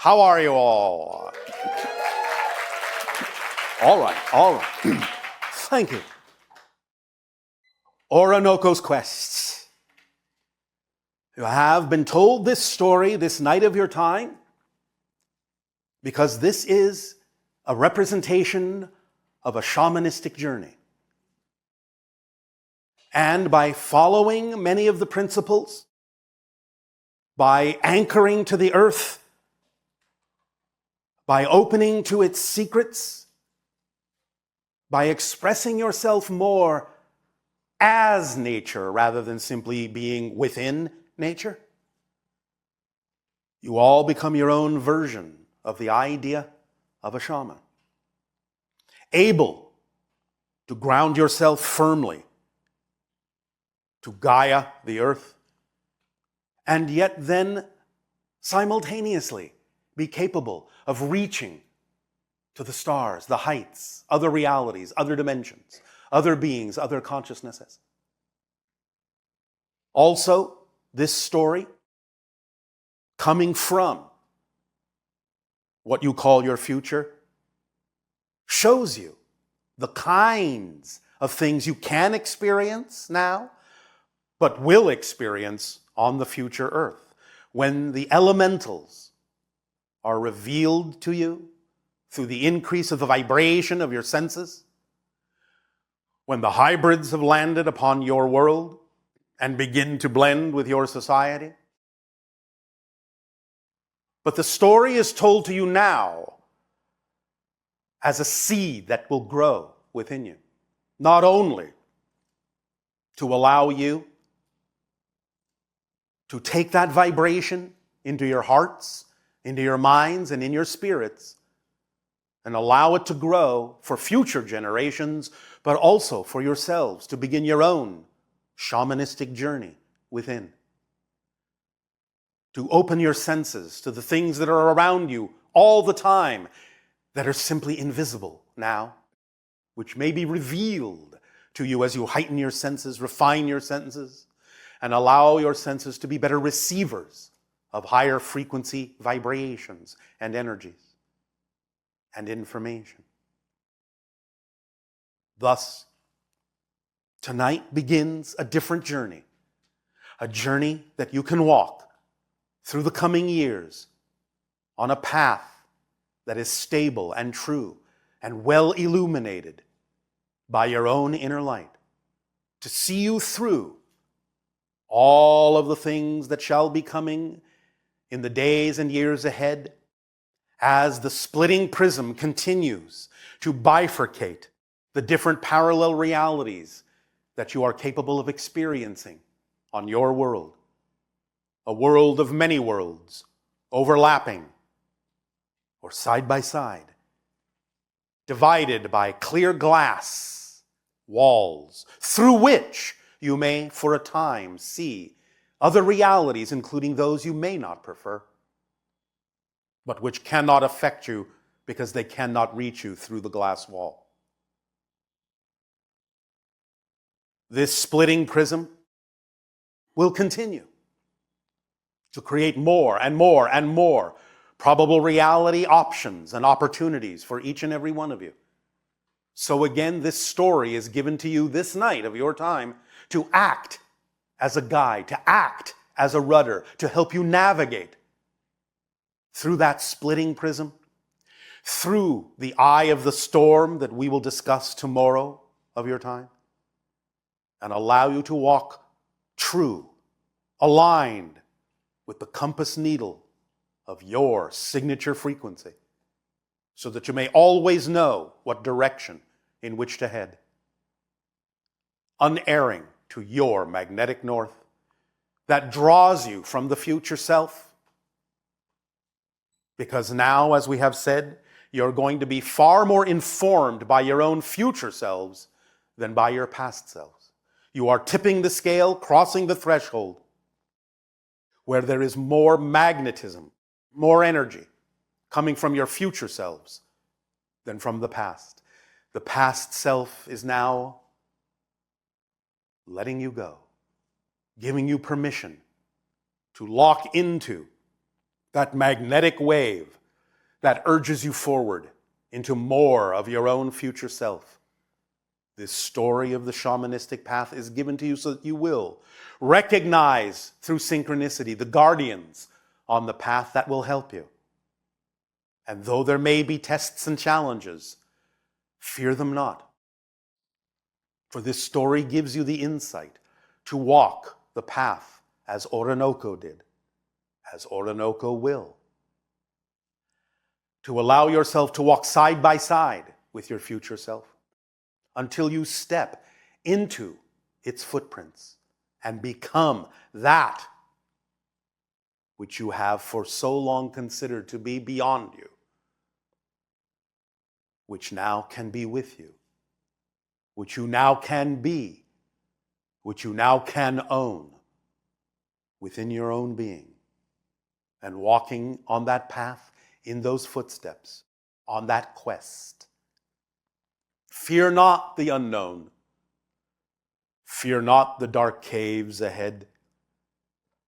How are you all? All right. Thank you. Orinoco's Quest. You have been told this story this night of your time because this is a representation of a shamanistic journey. And by following many of the principles, by anchoring to the earth, by opening to its secrets, by expressing yourself more as nature rather than simply being within nature, you all become your own version of the idea of a shaman. Able to ground yourself firmly to Gaia, the earth, and yet then simultaneously be capable of reaching to the stars, the heights, other realities, other dimensions, other beings, other consciousnesses. Also, this story coming from what you call your future shows you the kinds of things you can experience now, but will experience on the future earth when the elementals are revealed to you through the increase of the vibration of your senses, when the hybrids have landed upon your world and begin to blend with your society. But the story is told to you now as a seed that will grow within you, not only to allow you to take that vibration into your hearts, into your minds, and in your spirits, and allow it to grow for future generations, but also for yourselves to begin your own shamanistic journey within. To open your senses to the things that are around you all the time that are simply invisible now, which may be revealed to you as you heighten your senses, refine your senses, and allow your senses to be better receivers of higher frequency vibrations and energies and information. Thus, tonight begins a different journey, a journey that you can walk through the coming years on a path that is stable and true and well illuminated by your own inner light, to see you through all of the things that shall be coming in the days and years ahead as the splitting prism continues to bifurcate the different parallel realities that you are capable of experiencing on your world. A world of many worlds, overlapping or side by side, divided by clear glass walls through which you may, for a time, see other realities, including those you may not prefer, but which cannot affect you because they cannot reach you through the glass wall. This splitting prism will continue to create more and more and more probable reality options and opportunities for each and every one of you. So again, this story is given to you this night of your time to act as a guide, to act as a rudder, to help you navigate through that splitting prism, through the eye of the storm that we will discuss tomorrow of your time, and allow you to walk true, aligned with the compass needle of your signature frequency, so that you may always know what direction in which to head, unerring to your magnetic north that draws you from the future self. Because now, as we have said, you're going to be far more informed by your own future selves than by your past selves. You are tipping the scale, crossing the threshold, where there is more magnetism, more energy coming from your future selves than from the past. The past self is now letting you go, giving you permission to lock into that magnetic wave that urges you forward into more of your own future self. This story of the shamanistic path is given to you so that you will recognize through synchronicity the guardians on the path that will help you. And though there may be tests and challenges, fear them not. For this story gives you the insight to walk the path as Orinoco did, as Orinoco will. To allow yourself to walk side by side with your future self until you step into its footprints and become that which you have for so long considered to be beyond you, which now can be with you, which you now can be, which you now can own within your own being, and walking on that path in those footsteps, on that quest. Fear not the unknown. Fear not the dark caves ahead.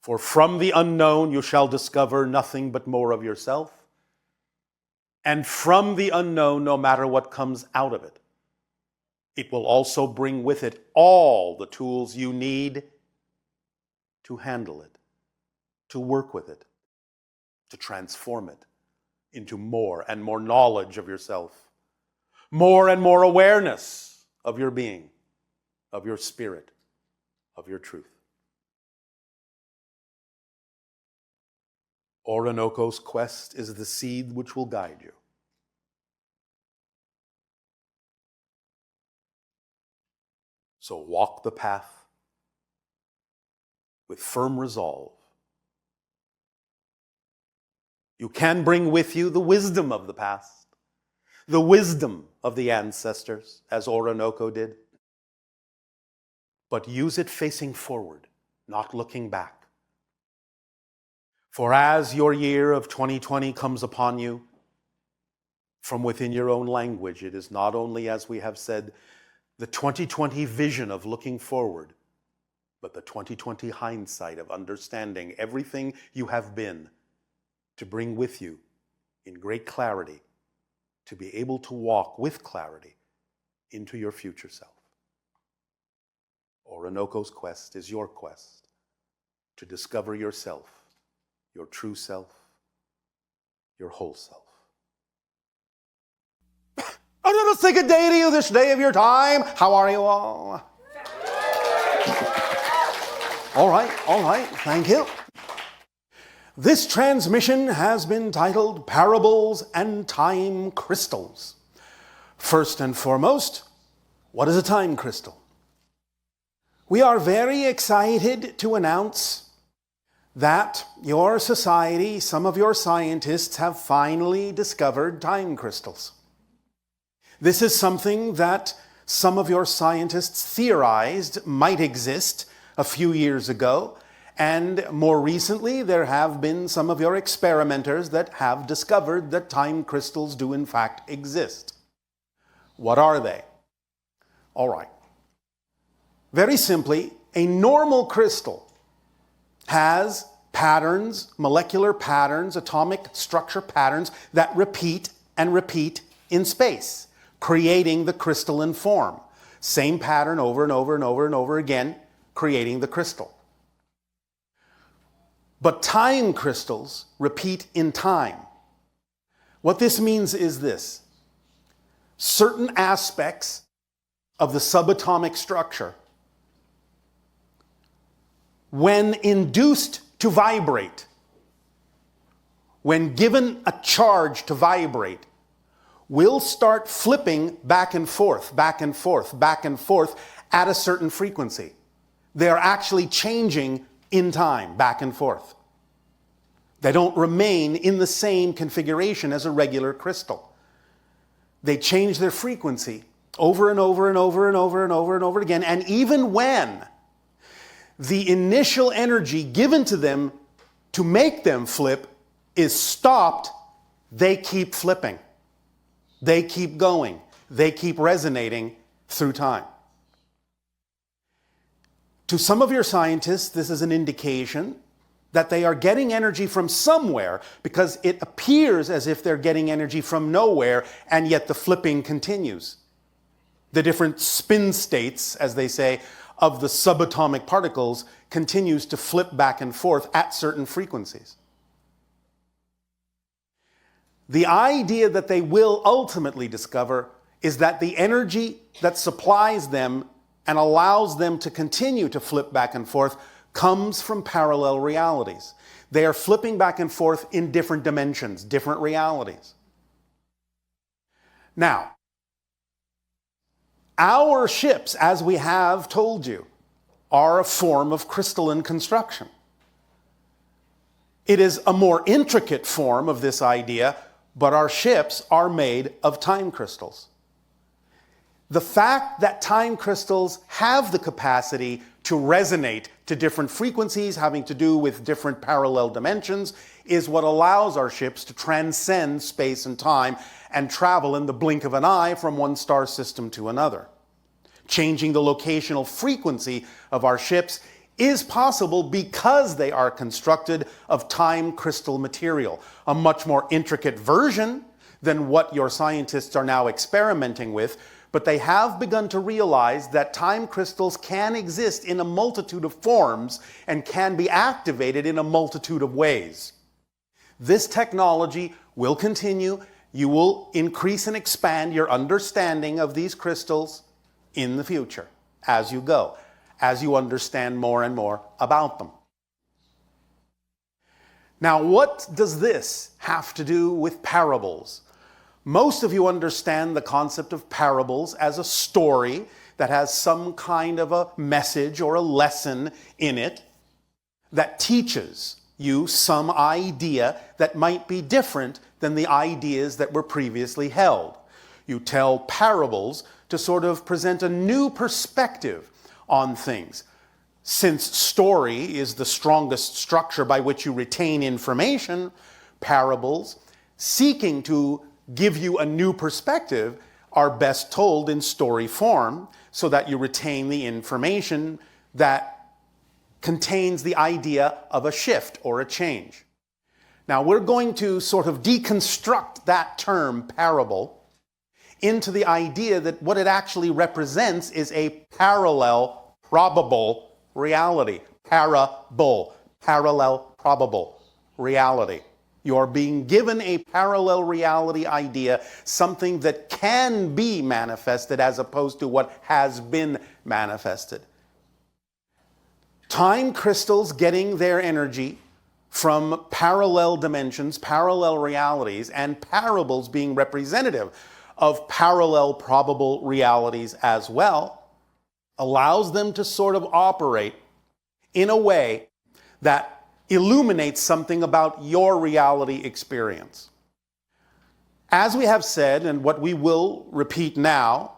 For from the unknown you shall discover nothing but more of yourself. And from the unknown, no matter what comes out of it, it will also bring with it all the tools you need to handle it, to work with it, to transform it into more and more knowledge of yourself, more and more awareness of your being, of your spirit, of your truth. Orinoco's quest is the seed which will guide you. So walk the path with firm resolve. You can bring with you the wisdom of the past, the wisdom of the ancestors, as Orinoco did. But use it facing forward, not looking back. For as your year of 2020 comes upon you, from within your own language, it is not only, as we have said, the 2020 vision of looking forward, but the 2020 hindsight of understanding everything you have been to bring with you in great clarity, to be able to walk with clarity into your future self. Orinoco's quest is your quest to discover yourself, your true self, your whole self. I'm going to say good day to you this day of your time. How are you all? All right, thank you. This transmission has been titled Parables and Time Crystals. First and foremost, what is a time crystal? We are very excited to announce that your society, some of your scientists, have finally discovered time crystals. This is something that some of your scientists theorized might exist a few years ago, and more recently there have been some of your experimenters that have discovered that time crystals do in fact exist. What are they? All right. Very simply, a normal crystal has patterns, molecular patterns, atomic structure patterns that repeat and repeat in space, creating the crystalline form. Same pattern over and over and over and over again, creating the crystal. But time crystals repeat in time. What this means is this: certain aspects of the subatomic structure, when induced to vibrate, when given a charge to vibrate, will start flipping back and forth, back and forth, back and forth at a certain frequency. They're actually changing in time, back and forth. They don't remain in the same configuration as a regular crystal. They change their frequency over and over and over and over and over and over again. And even when the initial energy given to them to make them flip is stopped, they keep flipping. They keep going. They keep resonating through time. To some of your scientists, this is an indication that they are getting energy from somewhere, because it appears as if they're getting energy from nowhere, and yet the flipping continues. The different spin states, as they say, of the subatomic particles continues to flip back and forth at certain frequencies. The idea that they will ultimately discover is that the energy that supplies them and allows them to continue to flip back and forth comes from parallel realities. They are flipping back and forth in different dimensions, different realities. Now, our ships, as we have told you, are a form of crystalline construction. It is a more intricate form of this idea, but our ships are made of time crystals. The fact that time crystals have the capacity to resonate to different frequencies having to do with different parallel dimensions is what allows our ships to transcend space and time and travel in the blink of an eye from one star system to another. Changing the locational frequency of our ships is possible because they are constructed of time crystal material, a much more intricate version than what your scientists are now experimenting with, but they have begun to realize that time crystals can exist in a multitude of forms and can be activated in a multitude of ways. This technology will continue. You will increase and expand your understanding of these crystals in the future as you go, as you understand more and more about them. Now, what does this have to do with parables? Most of you understand the concept of parables as a story that has some kind of a message or a lesson in it that teaches you some idea that might be different than the ideas that were previously held. You tell parables to sort of present a new perspective on things. Since story is the strongest structure by which you retain information, parables, seeking to give you a new perspective, are best told in story form so that you retain the information that contains the idea of a shift or a change. Now, we're going to sort of deconstruct that term parable into the idea that what it actually represents is a parallel probable reality. Parable, parallel probable reality. You're being given a parallel reality idea, something that can be manifested as opposed to what has been manifested. Time crystals getting their energy from parallel dimensions, parallel realities, and parables being representative of parallel probable realities as well, allows them to sort of operate in a way that illuminates something about your reality experience. As we have said, and what we will repeat now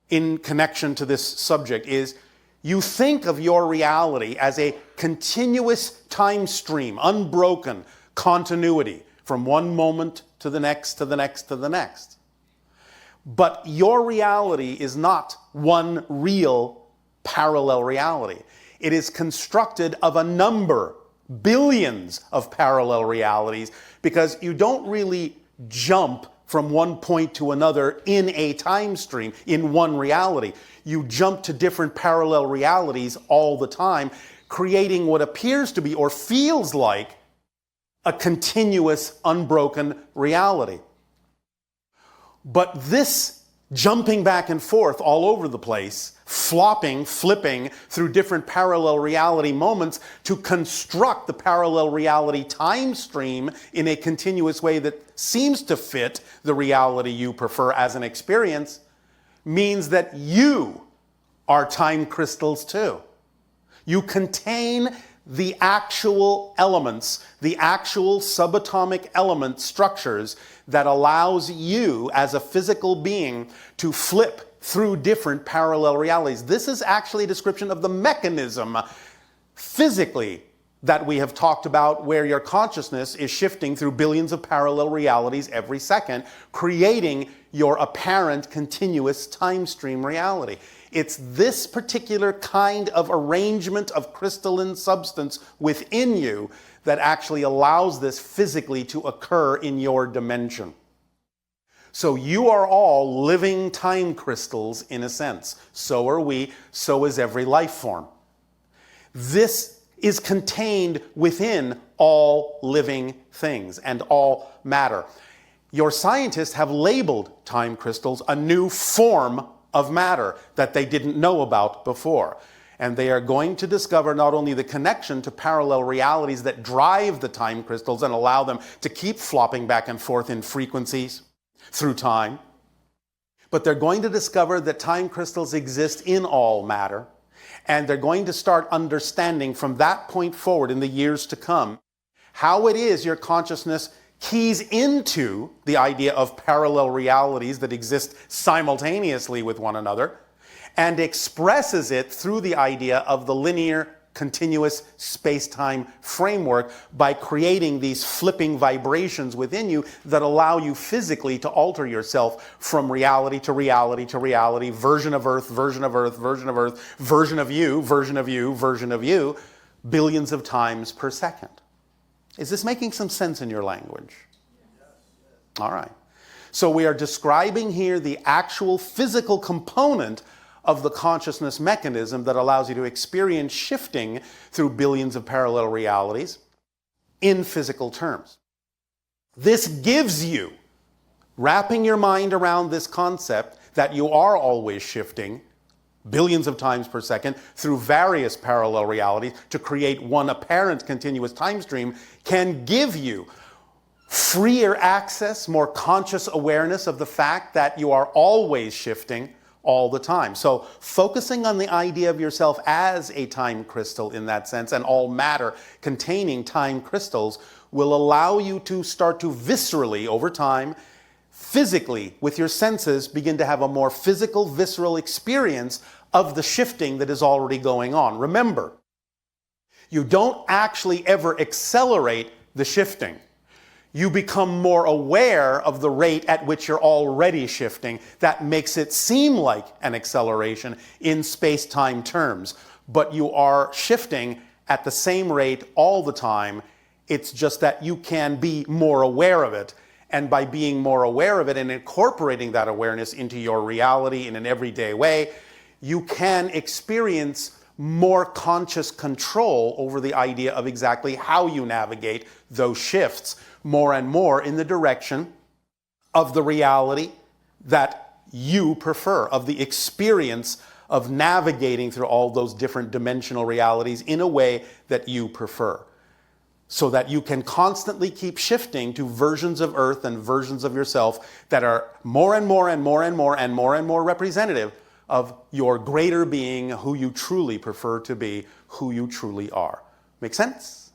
in connection to this subject, is you think of your reality as a continuous time stream, unbroken continuity from one moment to the next, to the next, to the next. But your reality is not one real parallel reality. It is constructed of a number, billions of parallel realities, because you don't really jump from one point to another in a time stream, in one reality. You jump to different parallel realities all the time, creating what appears to be or feels like a continuous, unbroken reality. But this jumping back and forth all over the place, flopping, flipping through different parallel reality moments to construct the parallel reality time stream in a continuous way that seems to fit the reality you prefer as an experience, means that you are time crystals too. You contain the actual elements, the actual subatomic element structures that allows you as a physical being to flip through different parallel realities. This is actually a description of the mechanism physically that we have talked about, where your consciousness is shifting through billions of parallel realities every second, creating your apparent continuous time stream reality. It's this particular kind of arrangement of crystalline substance within you that actually allows this physically to occur in your dimension. So you are all living time crystals in a sense. So are we, so is every life form. This is contained within all living things and all matter. Your scientists have labeled time crystals a new form of matter that they didn't know about before. And they are going to discover not only the connection to parallel realities that drive the time crystals and allow them to keep flopping back and forth in frequencies through time, but they're going to discover that time crystals exist in all matter. And they're going to start understanding from that point forward in the years to come how it is your consciousness keys into the idea of parallel realities that exist simultaneously with one another and expresses it through the idea of the linear, continuous space-time framework by creating these flipping vibrations within you that allow you physically to alter yourself from reality to reality to reality, version of Earth, version of Earth, version of Earth, version of you, version of you, version of you, billions of times per second. Is this making some sense in your language? All right. So we are describing here the actual physical component of the consciousness mechanism that allows you to experience shifting through billions of parallel realities in physical terms. This gives you, wrapping your mind around this concept that you are always shifting billions of times per second through various parallel realities to create one apparent continuous time stream, can give you freer access, more conscious awareness of the fact that you are always shifting all the time. So focusing on the idea of yourself as a time crystal in that sense, and all matter containing time crystals, will allow you to start to viscerally, over time, physically, with your senses, begin to have a more physical, visceral experience of the shifting that is already going on. Remember, you don't actually ever accelerate the shifting. You become more aware of the rate at which you're already shifting. That makes it seem like an acceleration in space-time terms. But you are shifting at the same rate all the time. It's just that you can be more aware of it. And by being more aware of it and incorporating that awareness into your reality in an everyday way, you can experience more conscious control over the idea of exactly how you navigate those shifts more and more in the direction of the reality that you prefer, of the experience of navigating through all those different dimensional realities in a way that you prefer, so that you can constantly keep shifting to versions of Earth and versions of yourself that are more and more and more and more and more and more representative of your greater being, who you truly prefer to be, who you truly are. Make sense?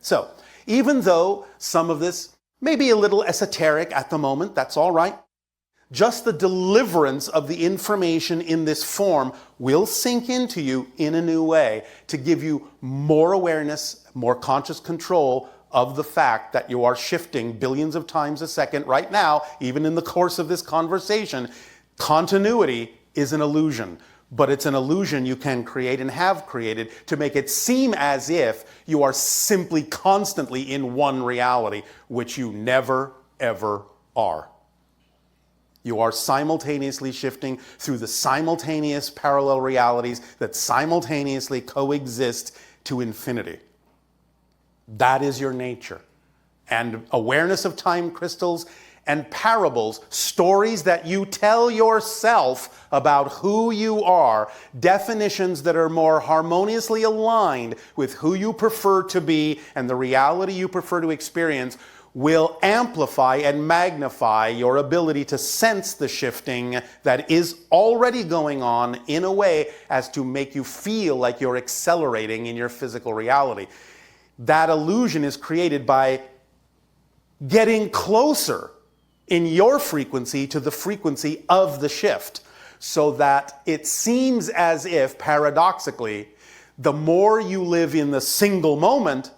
So, even though some of this may be a little esoteric at the moment, that's all right. Just the deliverance of the information in this form will sink into you in a new way to give you more awareness, more conscious control of the fact that you are shifting billions of times a second right now, even in the course of this conversation. Continuity is an illusion, but it's an illusion you can create and have created to make it seem as if you are simply constantly in one reality, which you never, ever are. You are simultaneously shifting through the simultaneous parallel realities that simultaneously coexist to infinity. That is your nature. And awareness of time crystals and parables, stories that you tell yourself about who you are, definitions that are more harmoniously aligned with who you prefer to be and the reality you prefer to experience, will amplify and magnify your ability to sense the shifting that is already going on in a way as to make you feel like you're accelerating in your physical reality. That illusion is created by getting closer in your frequency to the frequency of the shift, so that it seems as if, paradoxically, the more you live in the single moment,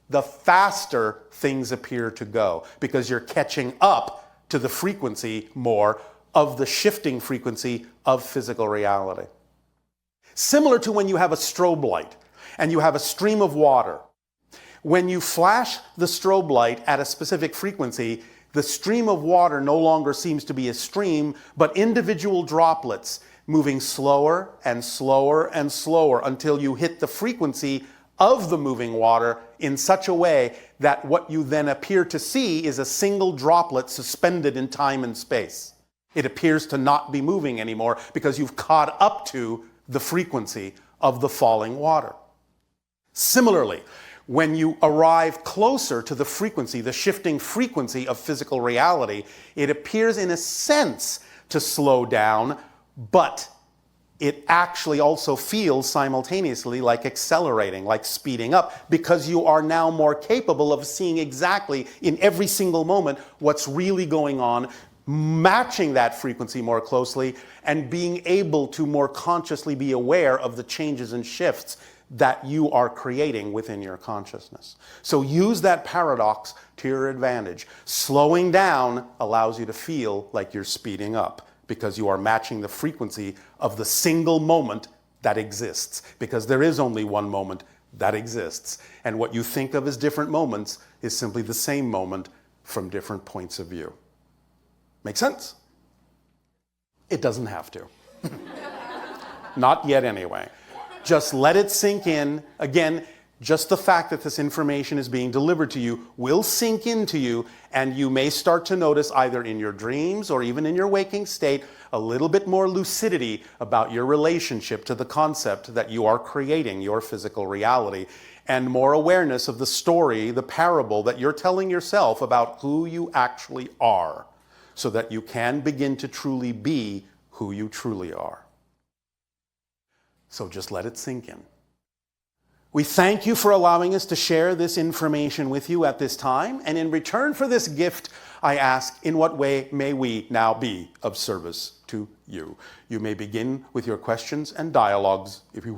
the faster things appear to go, because you're catching up to the frequency more of the shifting frequency of physical reality. Similar to when you have a strobe light and you have a stream of water. When you flash the strobe light at a specific frequency, the stream of water no longer seems to be a stream, but individual droplets moving slower and slower and slower until you hit the frequency of the moving water in such a way that what you then appear to see is a single droplet suspended in time and space. It appears to not be moving anymore because you've caught up to the frequency of the falling water. Similarly, when you arrive closer to the frequency, the shifting frequency of physical reality, it appears in a sense to slow down, but it actually also feels simultaneously like accelerating, like speeding up, because you are now more capable of seeing exactly in every single moment what's really going on, matching that frequency more closely, and being able to more consciously be aware of the changes and shifts that you are creating within your consciousness. So use that paradox to your advantage. Slowing down allows you to feel like you're speeding up because you are matching the frequency of the single moment that exists, because there is only one moment that exists. And what you think of as different moments is simply the same moment from different points of view. Make sense? It doesn't have to. Not yet anyway. Just let it sink in. Again, just the fact that this information is being delivered to you will sink into you, and you may start to notice either in your dreams or even in your waking state a little bit more lucidity about your relationship to the concept that you are creating your physical reality, and more awareness of the story, the parable that you're telling yourself about who you actually are, so that you can begin to truly be who you truly are. So just let it sink in. We thank you for allowing us to share this information with you at this time, and in return for this gift, I ask, in what way may we now be of service to you? You may begin with your questions and dialogues if you